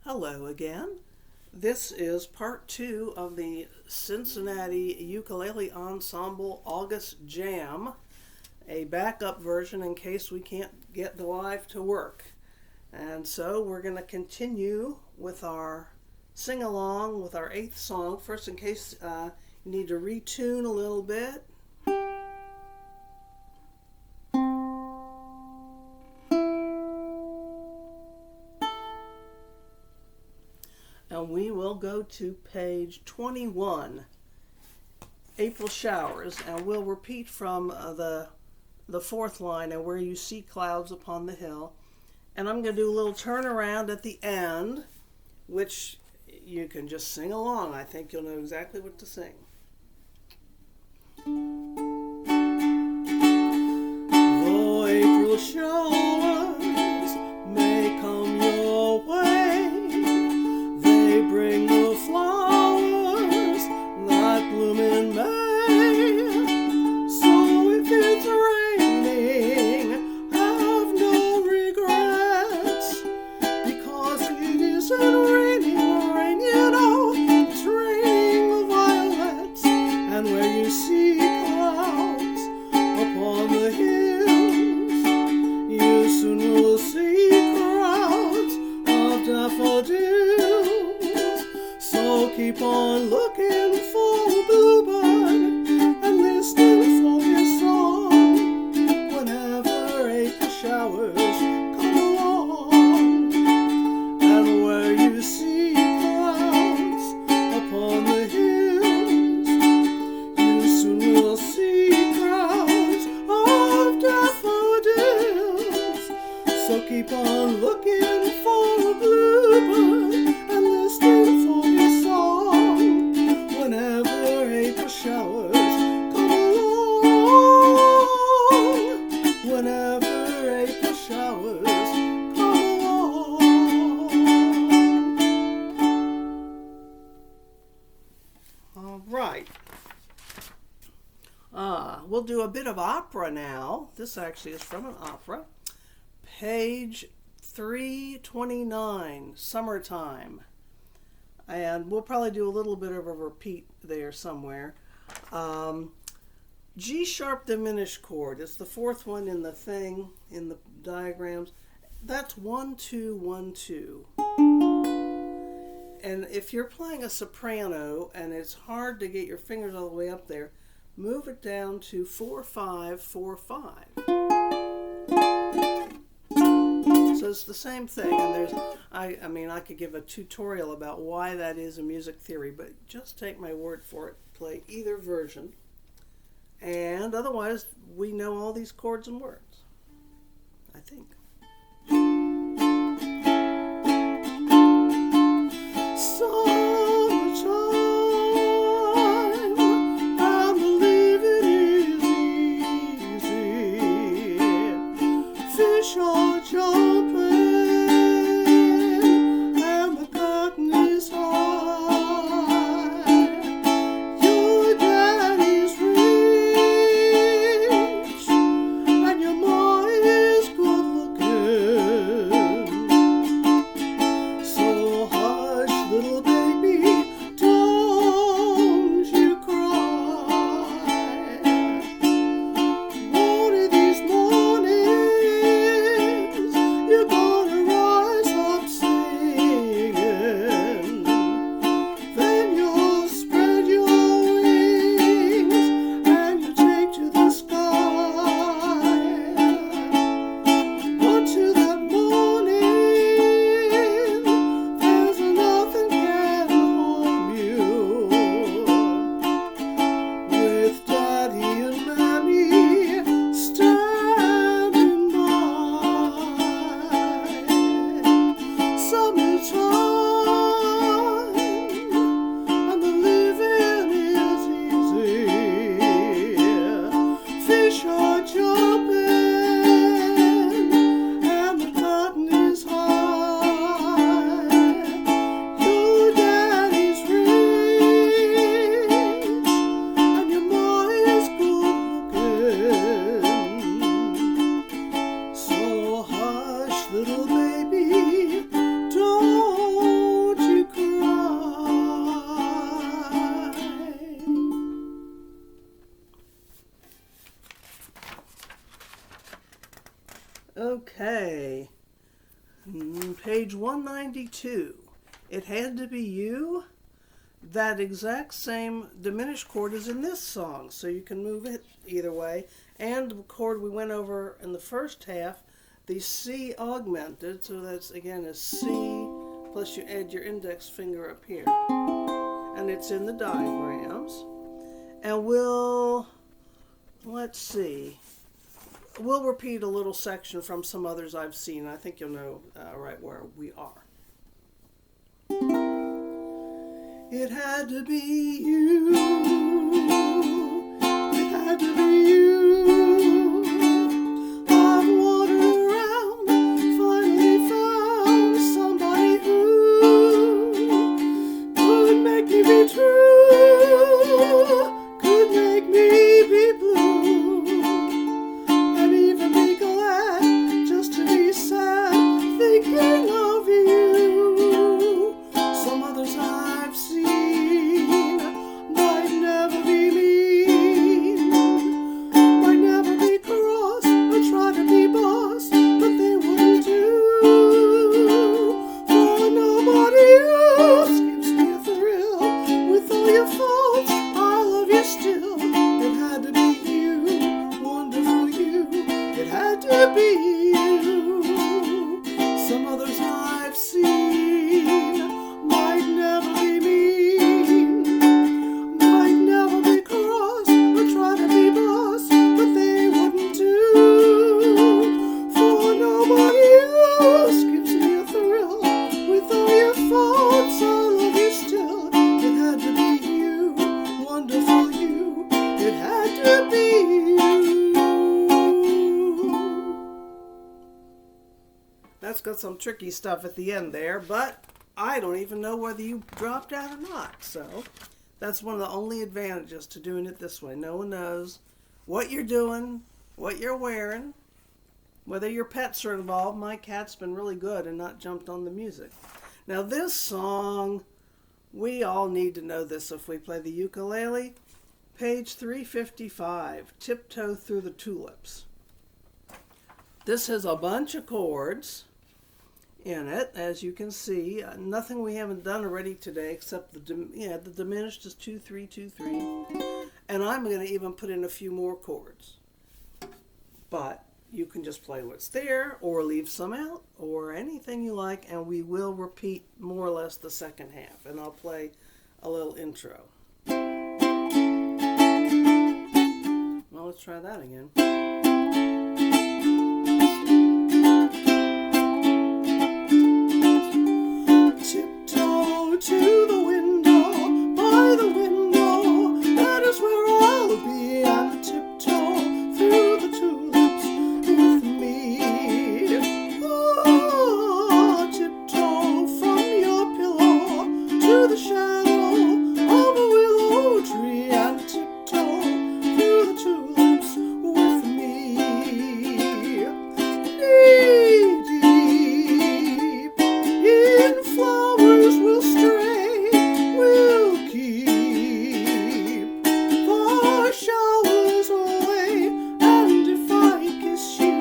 Hello again. This is part 2 of the Cincinnati Ukulele Ensemble August Jam, a backup version in case we can't get the live to work. And so we're going to continue with our sing-along with our 8th song. First, in case you need to retune a little bit. And we will go to page 21, April Showers, and we'll repeat from the 4th line, and where you see clouds upon the hill. And I'm going to do a little turnaround at the end, which you can just sing along. I think you'll know exactly what to sing. Though April showers may come your way, they bring the flowers that bloom in May. So if it's raining, have no regrets, because it isn't raining rain, you know, it's raining the violets. And where you see clouds upon the hills, you soon will see crowds of daffodils. So keep on looking for the bluebird and listening for his song whenever April showers come along. And where you see clouds upon the hills, you soon will see crowds of daffodils. So keep on looking for a bluebird and listening for his song whenever April showers come along. Whenever April showers come along. All right. We'll do a bit of opera now. This actually is from an opera. Page 329, Summertime. And we'll probably do a little bit of a repeat there somewhere. G sharp diminished chord. It's the 4th one in the thing, in the diagrams. That's 1, 2, 1, 2. And if you're playing a soprano and it's hard to get your fingers all the way up there, move it down to 4, 5, 4, 5. So it's the same thing, and I mean, I could give a tutorial about why that is in music theory, but just take my word for it. Play either version, and otherwise we know all these chords and words, I think. little baby, don't Page 192. It Had to Be You. That exact same diminished chord is in this song, so you can move it either way. And the chord we went over in the first half, the C augmented, so that's again a C, plus you add your index finger up here. And it's in the diagrams. And let's see, we'll repeat a little section from some others I've seen. I think you'll know right where we are. It had to be you. It had to be you. I've wandered around, finally found somebody who could make me be true, could make me be blue, and even be glad just to be sad, thinking of you. Some others I've seen might never be mean, might never be cross or try to be boss, but they wouldn't do. For nobody else gives me a thrill. With all your faults, I love you still. It had to be you, wonderful you. It had to be you. Some others I've seen might never be mean, might never be cross or try to be boss, but they wouldn't do. For nobody else gives me a thrill. With all your faults, I love you still. It had to be you, wonderful you. It had to be you. That's got some tricky stuff at the end there, but I don't even know whether you dropped out or not. So that's one of the only advantages to doing it this way. No one knows what you're doing, what you're wearing, whether your pets are involved. My cat's been really good and not jumped on the music. Now this song, we all need to know this if we play the ukulele. Page 355, Tiptoe Through the Tulips. This has a bunch of chords in it, as you can see. Nothing we haven't done already today except the diminished is 2 3 2 3, and I'm going to even put in a few more chords. But you can just play what's there, or leave some out, or anything you like, and we will repeat more or less the second half, and I'll play a little intro. Well, let's try that again. Tiptoe to the window, by the window, that is where I'll be, and tiptoe through the tulips with me. Oh, tiptoe from your pillow to the shadow of a willow tree, and tiptoe through the tulips with me. Knee deep in flowers we'll stray, we'll keep the showers away, and if I kiss you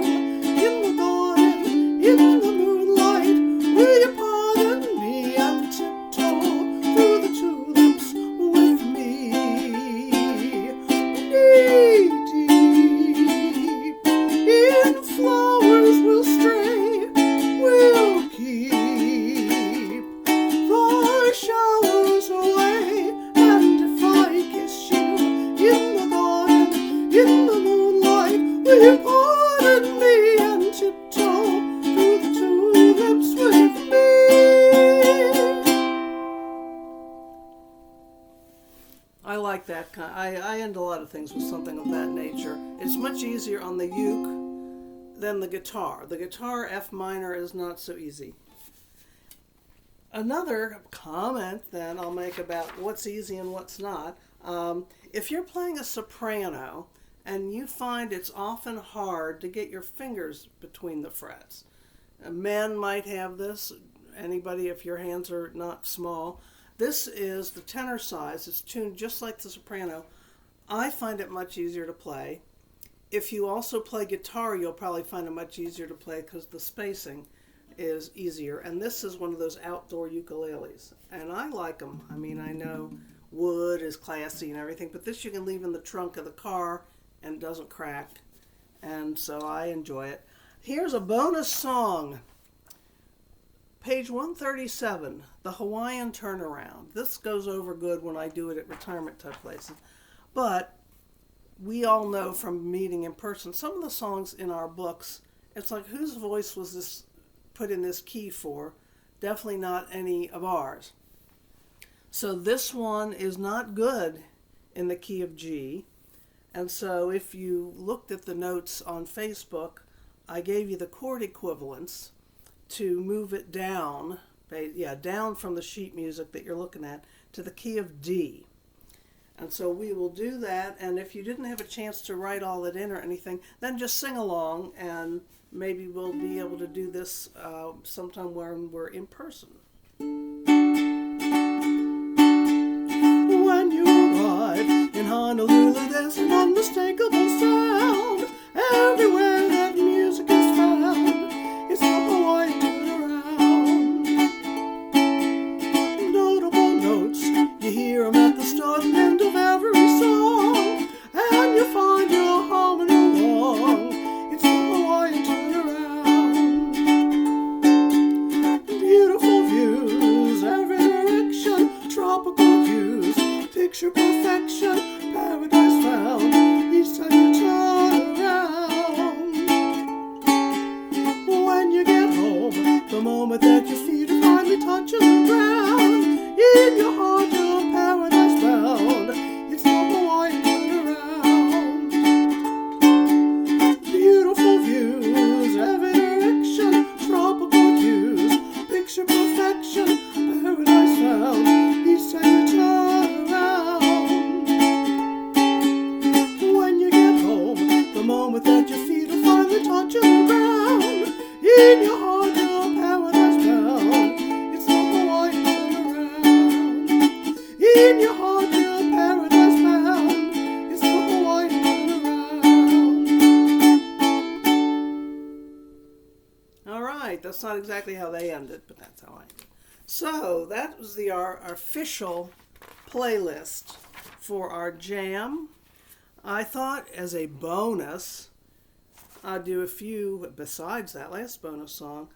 in the garden, in the moonlight, will you pardon me and tiptoe through the tulips with me? Knee deep in flowers we'll stray, we'll keep the showers away, and if I kiss you in the garden, in the moonlight, will you pardon me and tiptoe through the tulips with me? I like that kind. I end a lot of things with something of that nature. It's much easier on the uke than the guitar. The guitar F minor is not so easy. Another comment then I'll make about what's easy and what's not. If you're playing a soprano and you find it's often hard to get your fingers between the frets, men might have this, anybody if your hands are not small. This is the tenor size. It's tuned just like the soprano. I find it much easier to play. If you also play guitar, you'll probably find it much easier to play because the spacing is easier. And this is one of those outdoor ukuleles. And I like them. I mean, I know wood is classy and everything, but this you can leave in the trunk of the car and it doesn't crack. And so I enjoy it. Here's a bonus song. Page 137, the Hawaiian Turnaround. This goes over good when I do it at retirement type places. But we all know from meeting in person, some of the songs in our books, it's like, whose voice was this put in this key for? Definitely not any of ours. So this one is not good in the key of G. And so if you looked at the notes on Facebook, I gave you the chord equivalents to move it down, down from the sheet music that you're looking at to the key of D. And so we will do that, and if you didn't have a chance to write all that in or anything, then just sing along, and maybe we'll be able to do this sometime when we're in person. When you arrive in Honolulu, there's an unmistakable sound. Everywhere that music is found, it's the Hawaiian turnaround. Notable notes, you hear them at the start and end of every song, and you find your harmony along. It's the Hawaiian turnaround. Beautiful views, every direction, tropical views, picture perfection, paradise found each time you turn around. When you get home, the moment that your feet are finally touching the ground, in your heart you're paradise bound. It's the Hawaiian turnaround. Beautiful views, every direction, tropical views, picture perfection, paradise found each time you turn around. When you get home, the moment that your feet are finally touching the ground, in your heart you're paradise bound. It's the Hawaiian turnaround. In your heart you're paradise bound. It's the Hawaiian turnaround. All right, that's not exactly how they ended, but that's how I ended. So that was our official playlist for our jam. I thought as a bonus, I'd do a few, besides that last bonus song,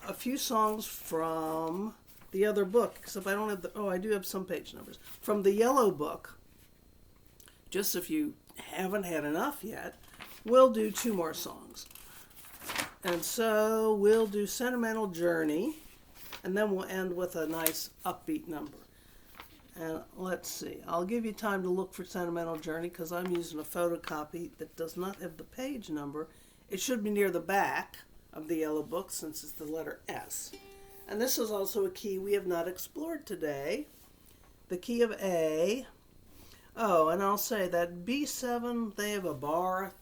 a few songs from the other book, except I don't have I do have some page numbers. From the yellow book, just if you haven't had enough yet, we'll do 2 more songs. And so we'll do Sentimental Journey, and then we'll end with a nice upbeat number. And let's see, I'll give you time to look for Sentimental Journey because I'm using a photocopy that does not have the page number. It should be near the back of the yellow book since it's the letter S. And this is also a key we have not explored today, the key of A. Oh, and I'll say that B7, they have a bar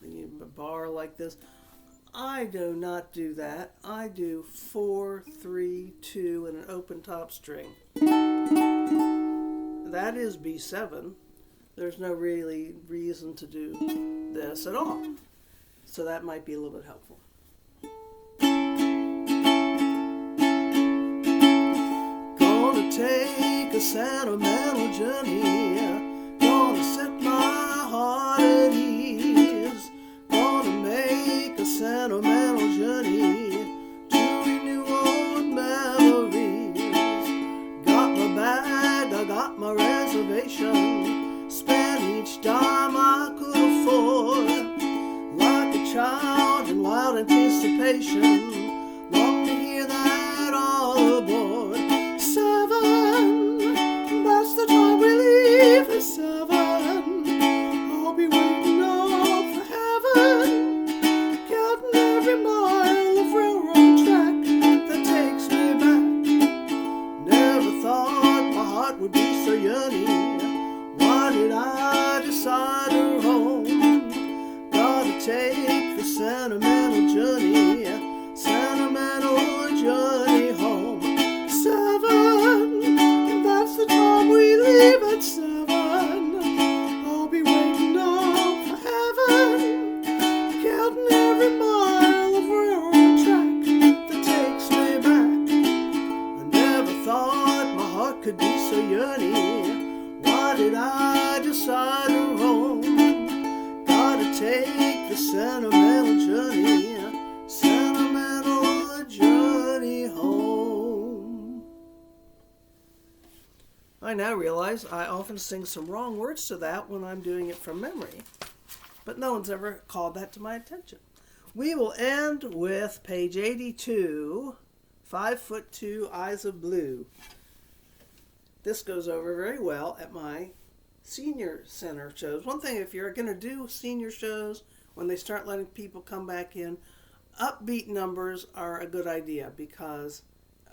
like this. I do not do that. I do 4, 3, 2, and an open top string. That is B7. There's no really reason to do this at all. So that might be a little bit helpful. Gonna take a sentimental journey. Gonna set my heart at ease. Gonna make a sentimental journey to renew old memories. Got my bag, I got my reservation. Spent each dime I could afford. Like a child in wild anticipation, long to hear that all aboard. 7, that's the time we leave at 7. I'll be waiting up for heaven, counting every mile of a yearning. Why did I decide to roam? Gotta take the sentimental journey home. I now realize I often sing some wrong words to that when I'm doing it from memory, but no one's ever called that to my attention. We will end with page 82, 5'2", Eyes of Blue. This goes over very well at my senior center shows. One thing, if you're going to do senior shows, when they start letting people come back in, upbeat numbers are a good idea, because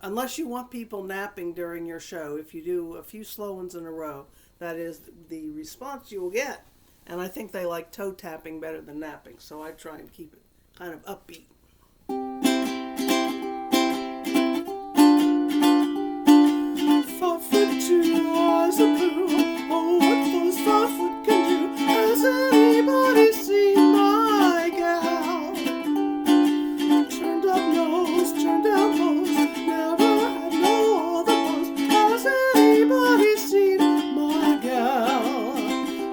unless you want people napping during your show, if you do a few slow ones in a row, that is the response you will get. And I think they like toe tapping better than napping, so I try and keep it kind of upbeat. 5'2", eyes of blue. Oh, what those 5 foot can do. Has anybody seen my gal? Turned up nose, turned down hose, never had no other pose. Has anybody seen my gal?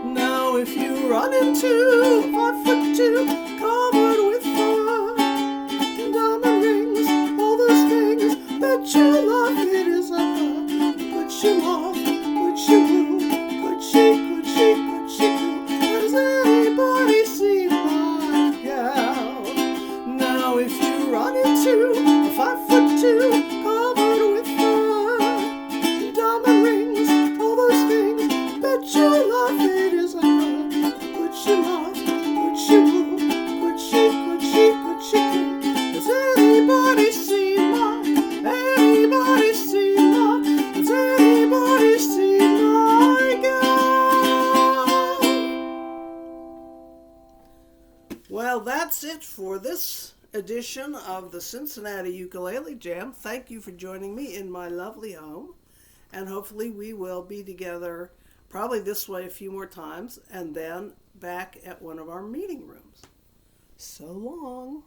Now if you run into 5'2", covered with fur, diamond rings, all those things, bet you love it is a her. Could she love, could she woo, could she coo? Has anybody seen my gal? Now if you run into a 5'2", covered with fur, diamond rings, all those things, bet you love it is a her. Could she love, could she woo, could she coo? Has anybody seen my, anybody seen my, has anybody seen my gal? Well, that's it for this edition of the Cincinnati Ukulele Jam. Thank you for joining me in my lovely home, and hopefully we will be together probably this way a few more times, and then back at one of our meeting rooms. So long.